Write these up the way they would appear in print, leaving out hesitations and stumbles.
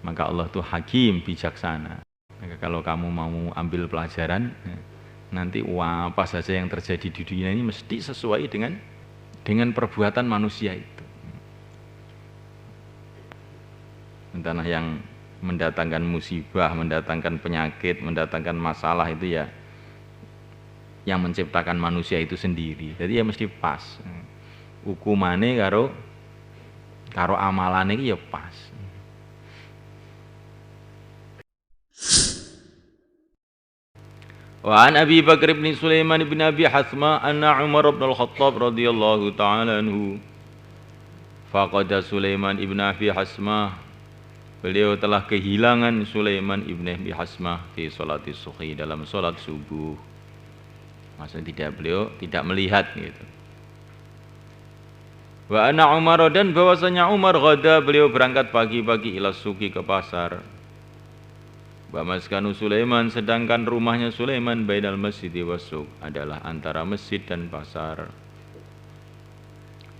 Maka Allah itu hakim, bijaksana. Maka kalau kamu mau ambil pelajaran, nanti apa saja yang terjadi di dunia ini mesti sesuai dengan perbuatan manusia itu. Entah yang mendatangkan musibah, mendatangkan penyakit, mendatangkan masalah itu ya yang menciptakan manusia itu sendiri. Jadi ya mesti pas. Hukumane karo amalane iki ya pas. Wa an Abi Bakar bin Sulaiman bin Abi Hasma anna Umar bin Al-Khattab radhiyallahu ta'ala anhu faqada Sulaiman ibn Abi Hasma, beliau telah kehilangan Sulaiman ibn Abi Hasma di salat subhi, dalam salat subuh. Maksudnya beliau tidak melihat gitu. Wa anna Umar, dan bahwasanya Umar ghada, beliau berangkat pagi-pagi ila suqi, ke pasar. Wa maskanu Sulaiman, sedangkan rumahnya Sulaiman bainal masjid wassuq, adalah antara masjid dan pasar.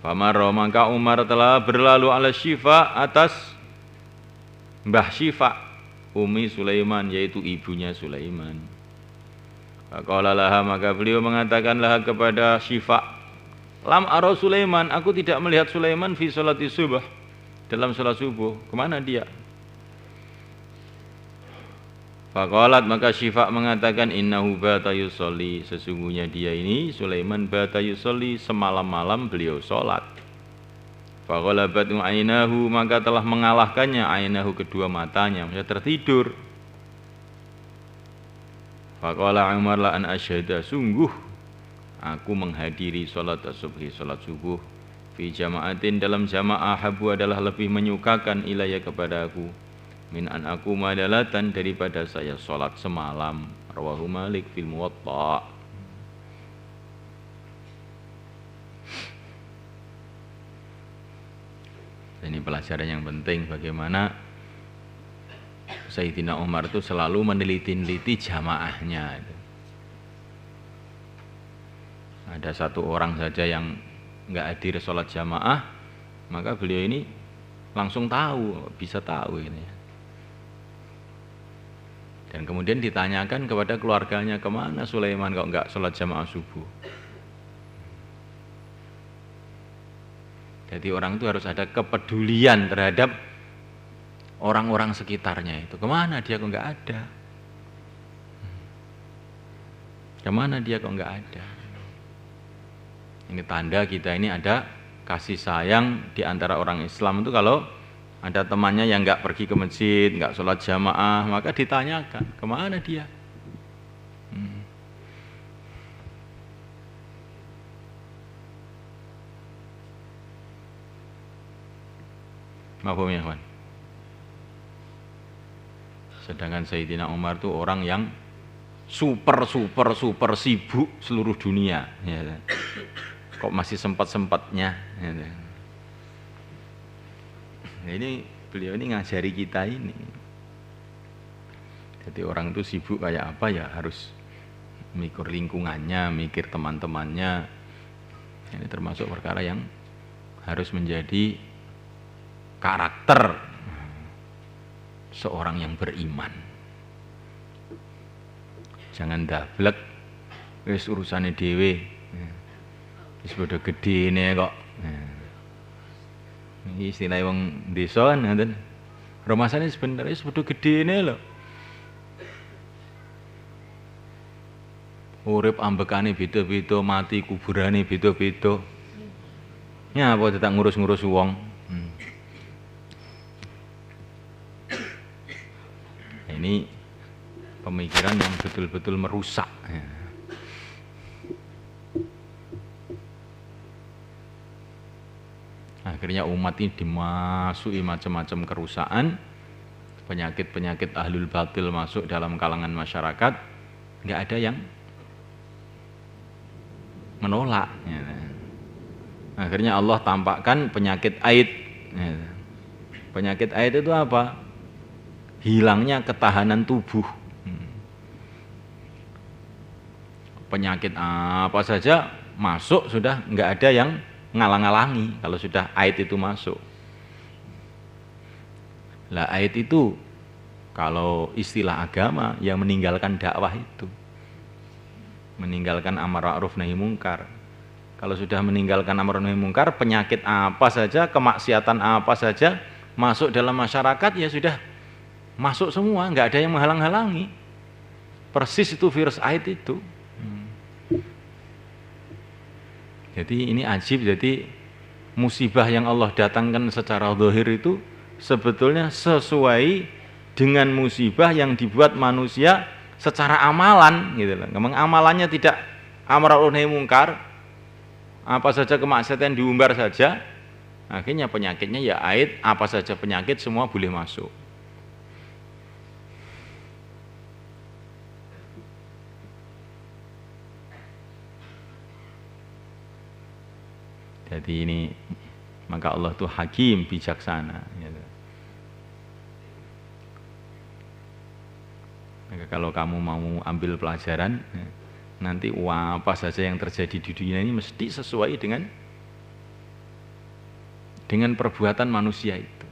Famarra, maka Umar telah berlalu ala Syifa, atas Mbah Syifa, Umi Sulaiman, yaitu ibunya Sulaiman. Faqala laha, maka beliau mengatakanlah kepada Syifa, lam ara Sulaiman, aku tidak melihat Sulaiman fi sholati subuh, dalam sholat subuh. Kemana dia? Faqalat, maka Syifa mengatakan, innahu bata yusolli, sesungguhnya dia ini Sulaiman bata yusolli, semalam-malam beliau sholat. Faqalabat ainahu, maka telah mengalahkannya ainahu, kedua matanya, maksudnya tertidur. Faqala Umar la an asyhada, sungguh aku menghadiri sholat subhi, sholat subuh, fi jama'atin, dalam jamaah, habu adalah lebih menyukakan ilayya kepada aku, min an aku madalatan, daripada saya sholat semalam. Rawahu Malik fil Muwatta. Ini pelajaran yang penting, bagaimana Sayyidina Umar itu selalu meneliti-neliti jamaahnya. Ada satu orang saja yang nggak hadir sholat jamaah, maka beliau ini langsung tahu, bisa tahu ini. Dan kemudian ditanyakan kepada keluarganya, kemana Sulaiman kok enggak sholat jamaah subuh. Jadi orang itu harus ada kepedulian terhadap orang-orang sekitarnya itu. Kemana dia kok enggak ada? Kemana dia kok enggak ada? Ini tanda kita ini ada kasih sayang di antara orang Islam itu. Kalau ada temannya yang enggak pergi ke masjid, enggak sholat jamaah, maka ditanyakan, kemana dia? Mafhum ya kawan? Sedangkan Sayyidina Umar itu orang yang super sibuk seluruh dunia. Ya. Kok masih sempat-sempatnya? Ya. Ini beliau ini ngajari kita ini. Jadi orang itu sibuk kayak apa ya, harus mikir lingkungannya, mikir teman-temannya. Ini termasuk perkara yang harus menjadi karakter seorang yang beriman. Jangan dablek, wis urusane dhewe. Wis padha gedene kok. Ini istilah wong desa kan ngoten. Romasane sebenarnya padha gedene lho. Urip ambekane beda-beda, mati kuburane beda-beda. Ya apa tetap ngurus-ngurus wong. Ini pemikiran yang betul-betul merusak. Akhirnya umat ini dimasuki macam-macam kerusakan, penyakit-penyakit ahlul batil masuk dalam kalangan masyarakat, nggak ada yang menolak. Akhirnya Allah tampakkan penyakit aid. Penyakit aid itu apa? Hilangnya ketahanan tubuh. Penyakit apa saja masuk sudah nggak ada yang ngalang-alangi kalau sudah aid itu masuk. Lah aid itu kalau istilah agama yang meninggalkan dakwah itu. Meninggalkan amar ma'ruf nahi mungkar. Kalau sudah meninggalkan amar nahi mungkar, penyakit apa saja, kemaksiatan apa saja masuk dalam masyarakat ya sudah masuk semua, nggak ada yang menghalang-halangi. Persis itu virus AIDS itu. Jadi ini ajib, jadi musibah yang Allah datangkan secara zahir itu sebetulnya sesuai dengan musibah yang dibuat manusia secara amalan gitu loh. Memang amalannya tidak amar ma'ruf nahi mungkar, apa saja kemaksiatan diumbar saja, akhirnya penyakitnya ya AIDS, apa saja penyakit semua boleh masuk. Jadi ini maka Allah itu hakim, bijaksana gitu. Maka kalau kamu mau ambil pelajaran, nanti apa saja yang terjadi di dunia ini mesti sesuai dengan perbuatan manusia itu.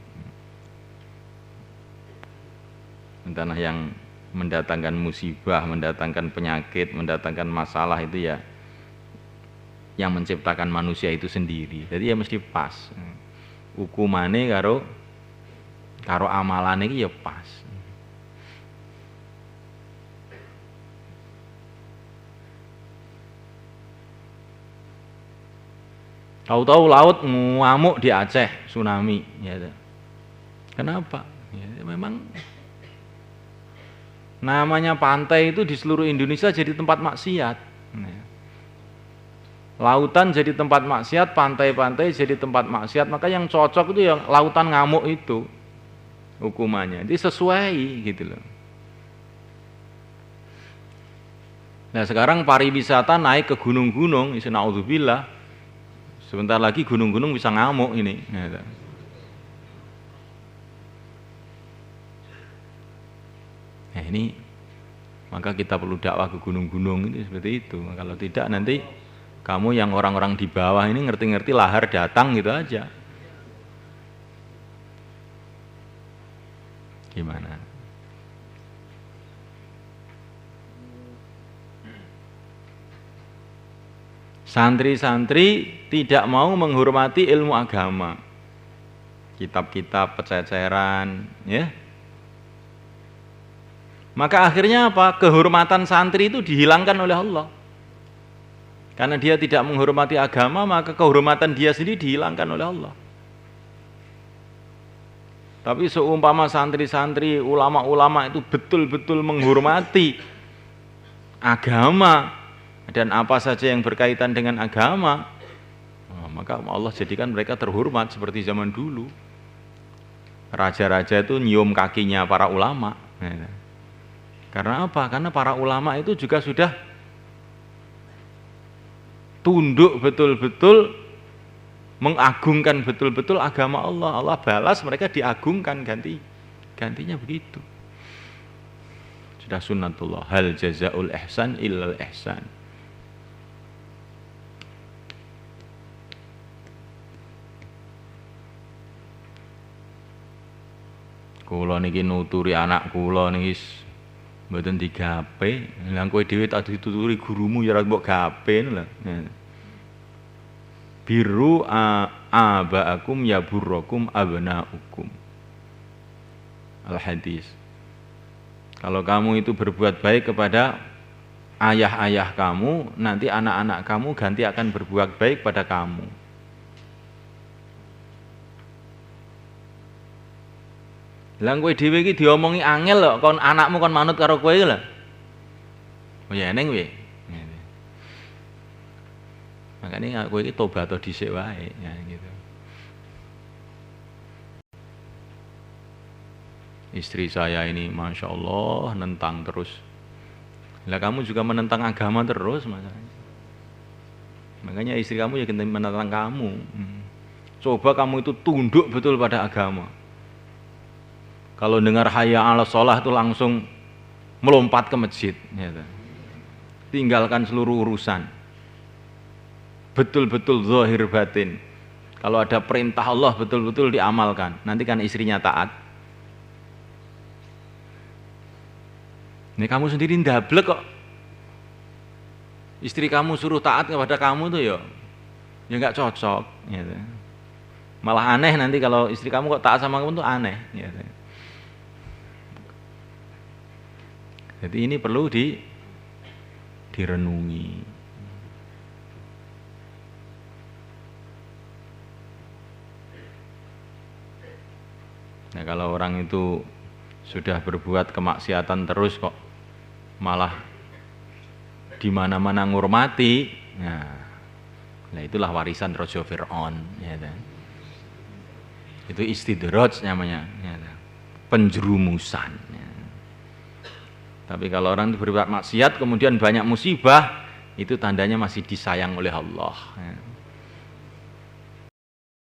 Entah yang mendatangkan musibah, mendatangkan penyakit, mendatangkan masalah itu ya yang menciptakan manusia itu sendiri. Jadi ya mesti pas. Hukumane karo amalane iki ya pas. Tahu-tahu laut ngamuk di Aceh, tsunami ya. Kenapa? Ya, memang namanya pantai itu di seluruh Indonesia jadi tempat maksiat. Lautan jadi tempat maksiat, pantai-pantai jadi tempat maksiat, maka yang cocok itu yang lautan ngamuk itu hukumannya. Jadi sesuai gitu loh. Nah sekarang pariwisata naik ke gunung-gunung, naudzubillah. Sebentar lagi gunung-gunung bisa ngamuk ini. Nah ini maka kita perlu dakwah ke gunung-gunung ini seperti itu. Kalau tidak nanti kamu yang orang-orang di bawah ini ngerti-ngerti lahar datang gitu aja. Gimana? Santri-santri tidak mau menghormati ilmu agama. Kitab-kitab pececeran, ya. Maka akhirnya apa? Kehormatan santri itu dihilangkan oleh Allah. Karena dia tidak menghormati agama, maka kehormatan dia sendiri dihilangkan oleh Allah. Tapi seumpama santri-santri, ulama-ulama itu betul-betul menghormati agama dan apa saja yang berkaitan dengan agama, maka Allah jadikan mereka terhormat seperti zaman dulu. Raja-raja itu nyium kakinya para ulama. Karena apa? Karena para ulama itu juga sudah tunduk betul-betul, mengagungkan betul-betul agama Allah. Allah balas mereka diagungkan, gantinya begitu. Sudah sunnatullah, hal jazaul ihsan illal ihsan. Kula niki nuturi anak kula niki mboten digape, lha kowe dhewe tak dituturi gurumu ya ora mbok gape lho. Biru abaakum ya burrakum abnaukum. Al-hadis. Kalau kamu itu berbuat baik kepada ayah-ayah kamu, nanti anak-anak kamu ganti akan berbuat baik pada kamu. Lah kowe dhewe iki diomongi angel lho, kon anakmu kon manut karo kowe lho. Oh ya eneng kowe. Makanya kowe iki tobat atau dhisik wae ya gitu. Istri saya ini Masya Allah nentang terus. Lah kamu juga menentang agama terus masalahnya. Makanya istri kamu ya menentang kamu. Coba kamu itu tunduk betul pada agama. Kalau dengar hayya 'alas shalah itu langsung melompat ke masjid gitu. Tinggalkan seluruh urusan. Betul-betul zahir batin. Kalau ada perintah Allah betul-betul diamalkan. Nanti kan istrinya taat. Ini kamu sendiri ndablek kok. Istri kamu suruh taat kepada kamu tuh ya nggak cocok. Gitu. Malah aneh nanti kalau istri kamu kok taat sama kamu tuh aneh. Gitu. Jadi ini perlu direnungi. Nah kalau orang itu sudah berbuat kemaksiatan terus kok malah di mana-mana ngurmati, nah itulah warisan Raja Fir'aun. Ya, itu istidraj namanya, ya, penjerumusan. Ya. Tapi kalau orang itu berbuat maksiat kemudian banyak musibah, itu tandanya masih disayang oleh Allah. Ya.